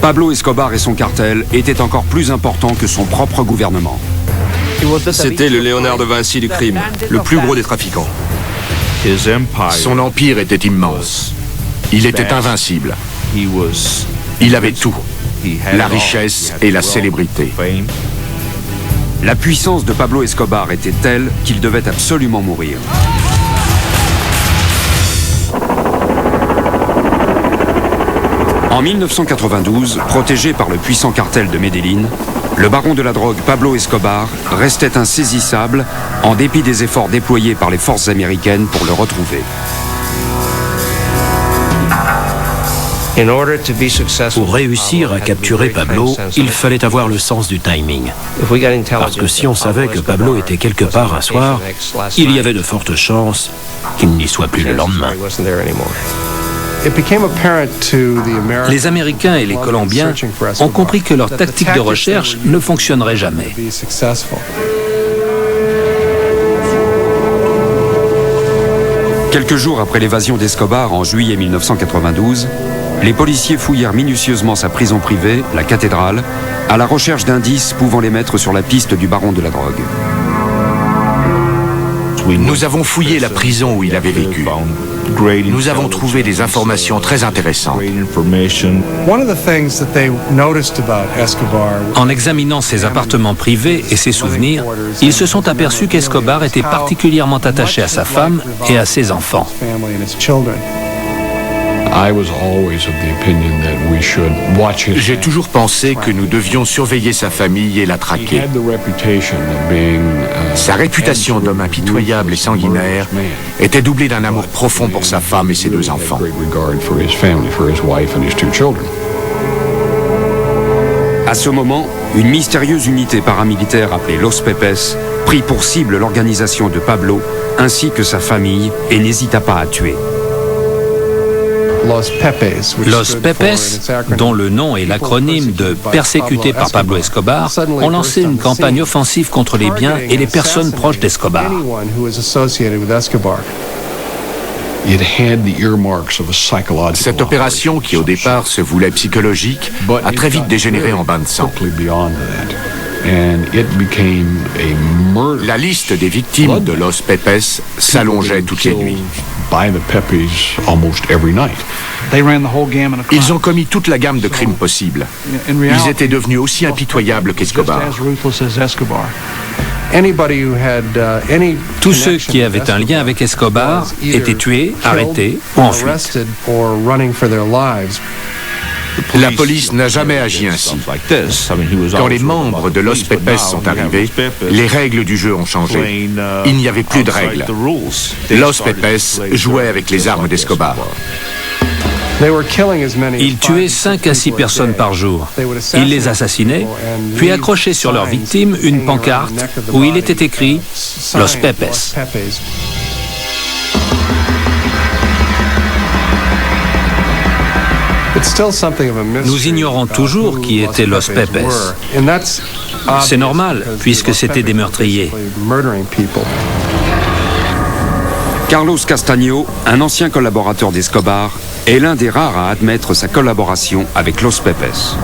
Pablo Escobar et son cartel étaient encore plus importants que son propre gouvernement. C'était le Léonard de Vinci du crime, le plus gros des trafiquants. Son empire était immense. Il était invincible. Il avait tout, la richesse et la célébrité. La puissance de Pablo Escobar était telle qu'il devait absolument mourir. En 1992, protégé par le puissant cartel de Medellín, le baron de la drogue Pablo Escobar restait insaisissable en dépit des efforts déployés par les forces américaines pour le retrouver. Pour réussir à capturer Pablo, il fallait avoir le sens du timing. Parce que si on savait que Pablo était quelque part un soir, il y avait de fortes chances qu'il n'y soit plus le lendemain. Les Américains et les Colombiens ont compris que leur tactique de recherche ne fonctionnerait jamais. Quelques jours après l'évasion d'Escobar en juillet 1992, les policiers fouillèrent minutieusement sa prison privée, la cathédrale, à la recherche d'indices pouvant les mettre sur la piste du baron de la drogue. Nous avons fouillé la prison où il avait vécu. Nous avons trouvé des informations très intéressantes. En examinant ses appartements privés et ses souvenirs, ils se sont aperçus qu'Escobar était particulièrement attaché à sa femme et à ses enfants. J'ai toujours pensé que nous devions surveiller sa famille et la traquer. Sa réputation d'homme impitoyable et sanguinaire était doublée d'un amour profond pour sa femme et ses deux enfants. À ce moment, une mystérieuse unité paramilitaire appelée Los Pepes prit pour cible l'organisation de Pablo ainsi que sa famille et n'hésita pas à tuer. Los Pepes, dont le nom est l'acronyme de « Persécutés par Pablo Escobar », ont lancé une campagne offensive contre les biens et les personnes proches d'Escobar. Cette opération, qui au départ se voulait psychologique, a très vite dégénéré en bain de sang. La liste des victimes de Los Pepes s'allongeait toutes les nuits. Ils ont commis toute la gamme de crimes possibles. Ils étaient devenus aussi impitoyables qu'Escobar. Tous ceux qui avaient un lien avec Escobar étaient tués, arrêtés ou en fuite. La police n'a jamais agi ainsi. Quand les membres de Los Pepes sont arrivés, les règles du jeu ont changé. Il n'y avait plus de règles. Los Pepes jouaient avec les armes d'Escobar. Ils tuaient 5 à 6 personnes par jour. Ils les assassinaient, puis accrochaient sur leurs victimes une pancarte où il était écrit « Los Pepes ». Nous ignorons toujours qui étaient Los Pepes. C'est normal, puisque c'étaient des meurtriers. Carlos Castaño, un ancien collaborateur d'Escobar, est l'un des rares à admettre sa collaboration avec Los Pepes.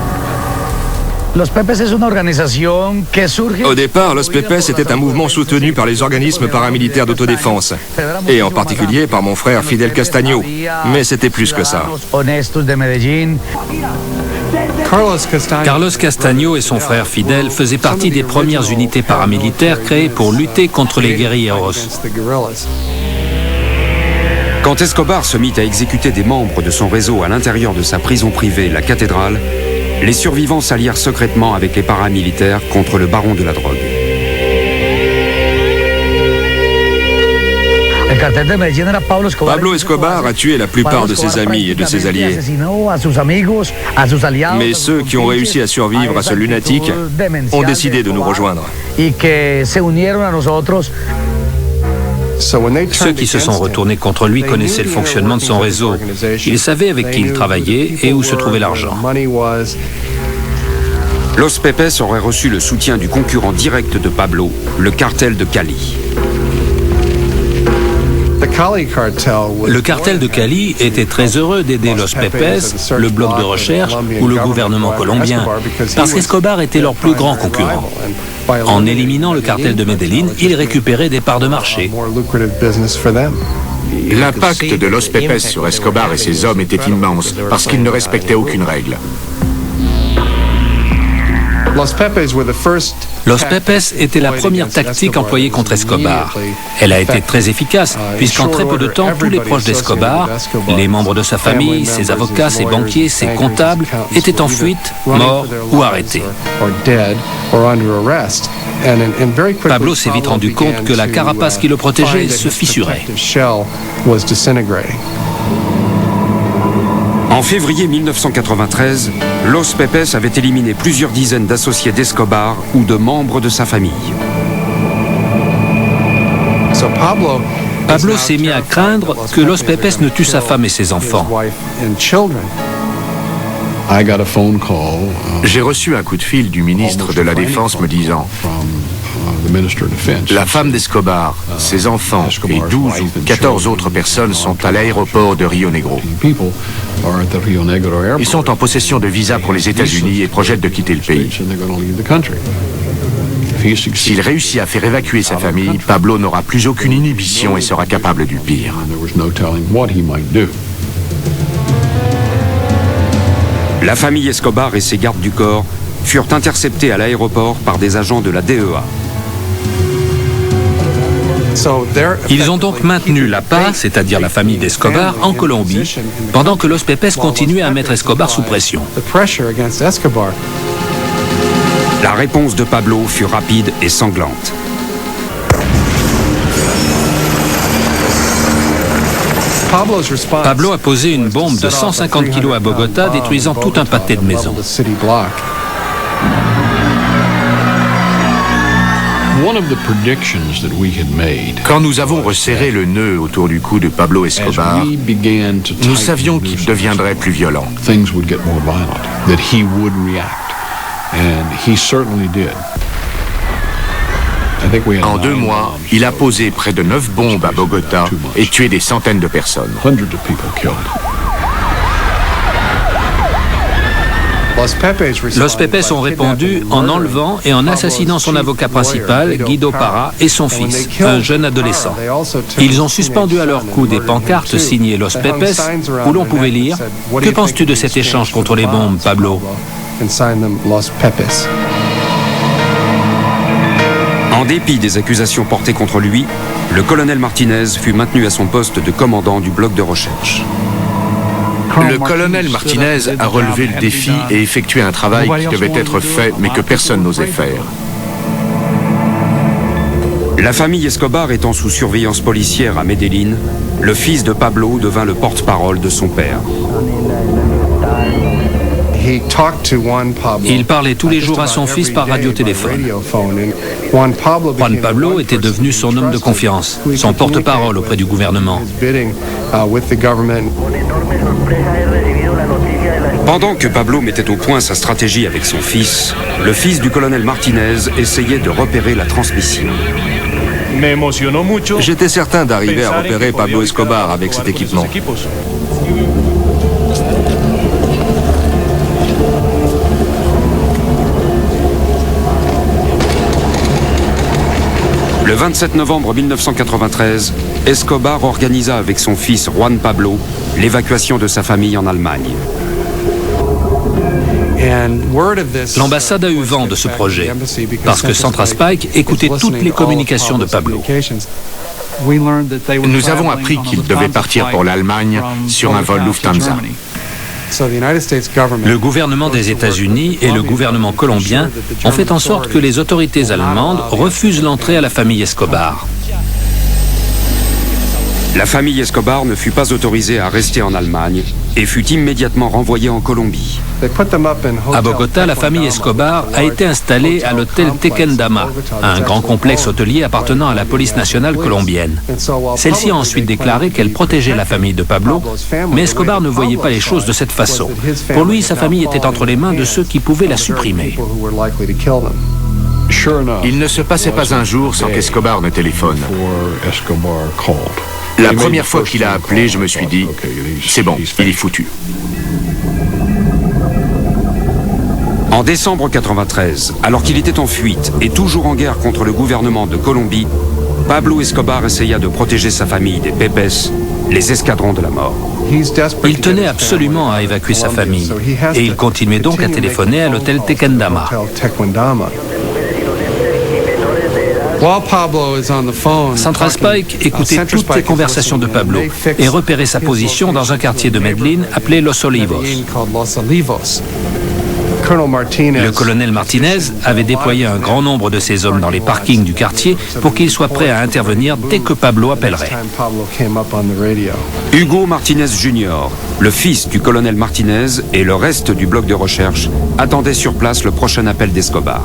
Au départ, Los Pepes était un mouvement soutenu par les organismes paramilitaires d'autodéfense, et en particulier par mon frère Fidel Castaño. Mais c'était plus que ça. Carlos Castaño et son frère Fidel faisaient partie des premières unités paramilitaires créées pour lutter contre les guérilleros. Quand Escobar se mit à exécuter des membres de son réseau à l'intérieur de sa prison privée, la cathédrale, les survivants s'allièrent secrètement avec les paramilitaires contre le baron de la drogue. Pablo Escobar a tué la plupart de ses amis et de ses alliés. Mais ceux qui ont réussi à survivre à ce lunatique ont décidé de nous rejoindre. Ceux qui se sont retournés contre lui connaissaient le fonctionnement de son réseau. Ils savaient avec qui il travaillait et où se trouvait l'argent. Los Pepes aurait reçu le soutien du concurrent direct de Pablo, le cartel de Cali. Le cartel de Cali était très heureux d'aider Los Pepes, le bloc de recherche ou le gouvernement colombien, parce qu'Escobar était leur plus grand concurrent. En éliminant le cartel de Medellín, ils récupéraient des parts de marché. L'impact de Los Pepes sur Escobar et ses hommes était immense parce qu'ils ne respectaient aucune règle. Los Pepes était la première tactique employée contre Escobar. Elle a été très efficace, puisqu'en très peu de temps, tous les proches d'Escobar, les membres de sa famille, ses avocats, ses banquiers, ses comptables, étaient en fuite, morts ou arrêtés. Pablo s'est vite rendu compte que la carapace qui le protégeait se fissurait. En février 1993, Los Pepes avait éliminé plusieurs dizaines d'associés d'Escobar ou de membres de sa famille. Pablo s'est mis à craindre que Los Pepes ne tue sa femme et ses enfants. J'ai reçu un coup de fil du ministre de la Défense me disant « La femme d'Escobar, ses enfants et 12 ou 14 autres personnes sont à l'aéroport de Rio Negro. Ils sont en possession de visas pour les États-Unis et projettent de quitter le pays. S'il réussit à faire évacuer sa famille, Pablo n'aura plus aucune inhibition et sera capable du pire. » La famille Escobar et ses gardes du corps furent interceptés à l'aéroport par des agents de la DEA. Ils ont donc maintenu la PA, c'est-à-dire la famille d'Escobar, en Colombie, pendant que Los Pepes continuait à mettre Escobar sous pression. La réponse de Pablo fut rapide et sanglante. Pablo a posé une bombe de 150 kg à Bogota, détruisant tout un pâté de maisons. Quand nous avons resserré le nœud autour du cou de Pablo Escobar, nous savions qu'il deviendrait plus violent. En 2 mois, il a posé près de 9 bombes à Bogota et tué des centaines de personnes. Los Pepes ont répondu en enlevant et en assassinant son avocat principal, Guido Parra, et son fils, un jeune adolescent. Ils ont suspendu à leur cou des pancartes signées Los Pepes, où l'on pouvait lire « Que penses-tu de cet échange contre les bombes, Pablo ?» En dépit des accusations portées contre lui, le colonel Martinez fut maintenu à son poste de commandant du bloc de recherche. Le colonel Martinez a relevé le défi et effectué un travail qui devait être fait, mais que personne n'osait faire. La famille Escobar étant sous surveillance policière à Medellín, le fils de Pablo devint le porte-parole de son père. Il parlait tous les jours à son fils par radiotéléphone. Juan Pablo était devenu son homme de confiance, son porte-parole auprès du gouvernement. Pendant que Pablo mettait au point sa stratégie avec son fils, le fils du colonel Martinez essayait de repérer la transmission. J'étais certain d'arriver à repérer Pablo Escobar avec cet équipement. Le 27 novembre 1993, Escobar organisa avec son fils Juan Pablo l'évacuation de sa famille en Allemagne. L'ambassade a eu vent de ce projet, parce que CentraSpike écoutait toutes les communications de Pablo. Nous avons appris qu'il devait partir pour l'Allemagne sur un vol Lufthansa. Le gouvernement des États-Unis et le gouvernement colombien ont fait en sorte que les autorités allemandes refusent l'entrée à la famille Escobar. La famille Escobar ne fut pas autorisée à rester en Allemagne et fut immédiatement renvoyée en Colombie. À Bogota, la famille Escobar a été installée à l'hôtel Tequendama, un grand complexe hôtelier appartenant à la police nationale colombienne. Celle-ci a ensuite déclaré qu'elle protégeait la famille de Pablo, mais Escobar ne voyait pas les choses de cette façon. Pour lui, sa famille était entre les mains de ceux qui pouvaient la supprimer. Il ne se passait pas un jour sans qu'Escobar ne téléphone. La première fois qu'il a appelé, je me suis dit, c'est bon, il est foutu. En décembre 93, alors qu'il était en fuite et toujours en guerre contre le gouvernement de Colombie, Pablo Escobar essaya de protéger sa famille des Pepes, les escadrons de la mort. Il tenait absolument à évacuer sa famille et il continuait donc à téléphoner à l'hôtel Tequendama. Central Spike écoutait toutes les conversations de Pablo et repérait sa position dans un quartier de Medellín appelé Los Olivos. Le colonel Martinez avait déployé un grand nombre de ses hommes dans les parkings du quartier pour qu'ils soient prêts à intervenir dès que Pablo appellerait. Hugo Martinez Jr., le fils du colonel Martinez et le reste du bloc de recherche attendaient sur place le prochain appel d'Escobar.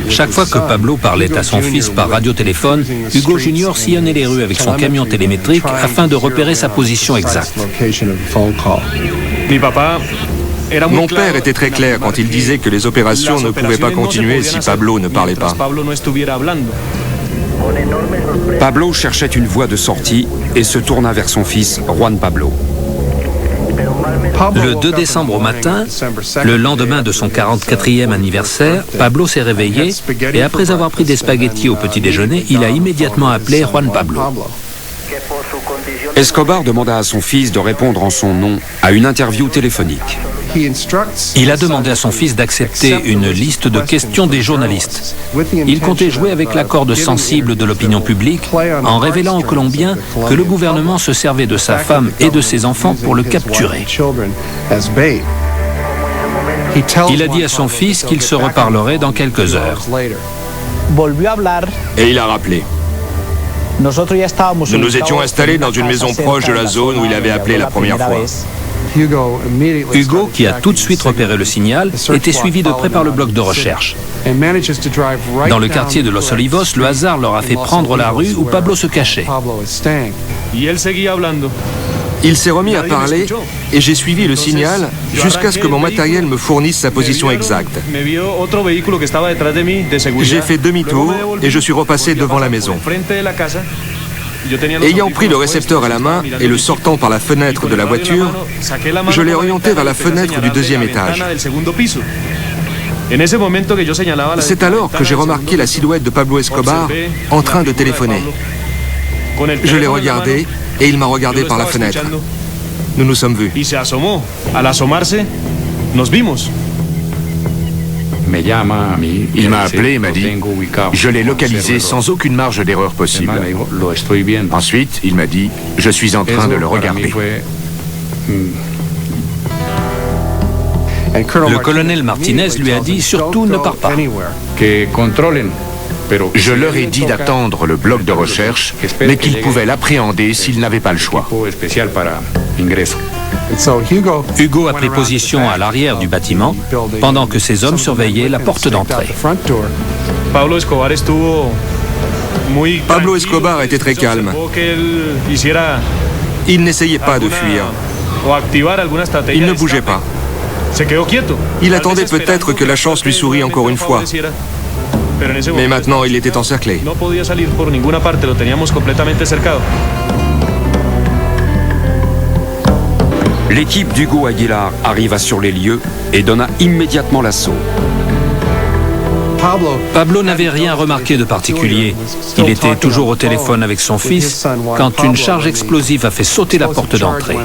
Chaque fois que Pablo parlait à son fils par radiotéléphone, Hugo Jr. sillonnait les rues avec son camion télémétrique afin de repérer sa position exacte. Mon père était très clair quand il disait que les opérations ne pouvaient pas continuer si Pablo ne parlait pas. Pablo cherchait une voie de sortie et se tourna vers son fils, Juan Pablo. Le 2 décembre au matin, le lendemain de son 44e anniversaire, Pablo s'est réveillé et après avoir pris des spaghettis au petit déjeuner, il a immédiatement appelé Juan Pablo. Escobar demanda à son fils de répondre en son nom à une interview téléphonique. Il a demandé à son fils d'accepter une liste de questions des journalistes. Il comptait jouer avec la corde sensible de l'opinion publique en révélant aux Colombiens que le gouvernement se servait de sa femme et de ses enfants pour le capturer. Il a dit à son fils qu'il se reparlerait dans quelques heures. Et il a rappelé. Nous nous étions installés dans une maison proche de la zone où il avait appelé la première fois. Hugo, qui a tout de suite repéré le signal, était suivi de près par le bloc de recherche. Dans le quartier de Los Olivos, le hasard leur a fait prendre la rue où Pablo se cachait. Il s'est remis à parler et j'ai suivi le signal jusqu'à ce que mon matériel me fournisse sa position exacte. J'ai fait demi-tour et je suis repassé devant la maison. Ayant pris le récepteur à la main et le sortant par la fenêtre de la voiture, je l'ai orienté vers la fenêtre du deuxième étage. C'est alors que j'ai remarqué la silhouette de Pablo Escobar en train de téléphoner. Je l'ai regardé et il m'a regardé par la fenêtre. Nous nous sommes vus. Il m'a appelé et m'a dit « Je l'ai localisé sans aucune marge d'erreur possible. » Ensuite, il m'a dit « Je suis en train de le regarder. » Le colonel Martinez lui a dit « Surtout ne pars pas ». Je leur ai dit d'attendre le bloc de recherche, mais qu'ils pouvaient l'appréhender s'ils n'avaient pas le choix. Hugo a pris position à l'arrière du bâtiment pendant que ses hommes surveillaient la porte d'entrée. Pablo Escobar était très calme. Il n'essayait pas de fuir. Il ne bougeait pas. Il attendait peut-être que la chance lui sourie encore une fois. Mais maintenant, il était encerclé. L'équipe d'Hugo Aguilar arriva sur les lieux et donna immédiatement l'assaut. Pablo n'avait rien remarqué de particulier. Il était toujours au téléphone avec son fils quand une charge explosive a fait sauter la porte d'entrée.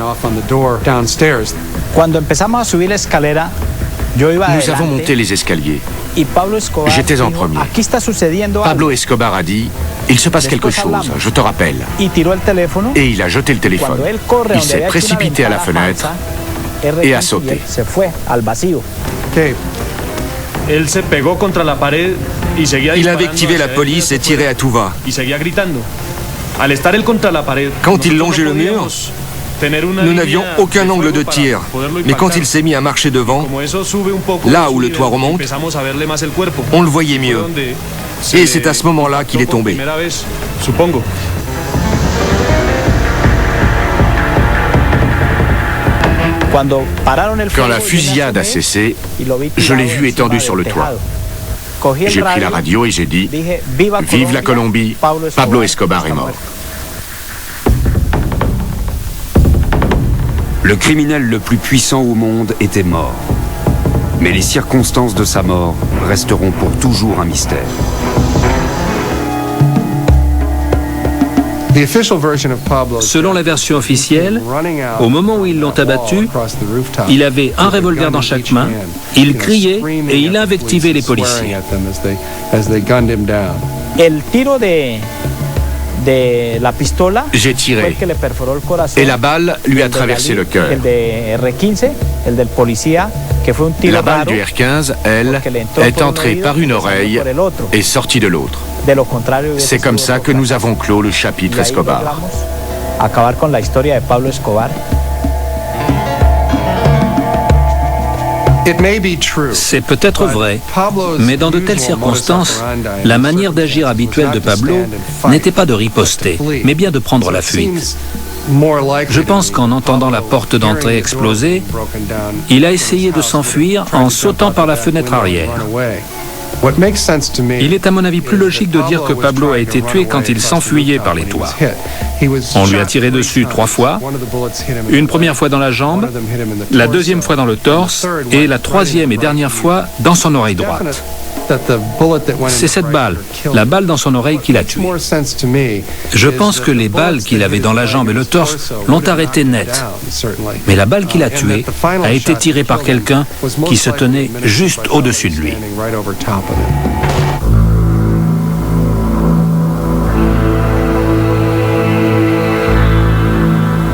Nous avons monté les escaliers. J'étais en premier. Pablo Escobar a dit « Il se passe quelque chose, je te rappelle. » Et il a jeté le téléphone. Il s'est précipité à la fenêtre et a sauté. Il avait activé la police et tiré à tout va. Quand il longeait le mur, nous n'avions aucun angle de tir, mais quand il s'est mis à marcher devant, là où le toit remonte, on le voyait mieux. Et c'est à ce moment-là qu'il est tombé. Quand la fusillade a cessé, je l'ai vu étendu sur le toit. J'ai pris la radio et j'ai dit « Vive la Colombie, Pablo Escobar est mort ». Le criminel le plus puissant au monde était mort. Mais les circonstances de sa mort resteront pour toujours un mystère. Selon la version officielle, au moment où ils l'ont abattu, il avait un revolver dans chaque main, il criait et il invectivait les policiers. J'ai tiré et la balle lui a traversé le cœur. La balle du R-15, elle, est entrée par une oreille et sortie de l'autre. C'est comme ça que nous avons clos le chapitre Escobar. C'est peut-être vrai, mais dans de telles circonstances, la manière d'agir habituelle de Pablo n'était pas de riposter, mais bien de prendre la fuite. Je pense qu'en entendant la porte d'entrée exploser, il a essayé de s'enfuir en sautant par la fenêtre arrière. Il est à mon avis plus logique de dire que Pablo a été tué quand il s'enfuyait par les toits. On lui a tiré dessus 3 fois, une première fois dans la jambe, la deuxième fois dans le torse et la troisième et dernière fois dans son oreille droite. C'est cette balle, la balle dans son oreille, qui l'a tué. Je pense que les balles qu'il avait dans la jambe et le torse l'ont arrêté net. Mais la balle qui l'a tué a été tirée par quelqu'un qui se tenait juste au-dessus de lui.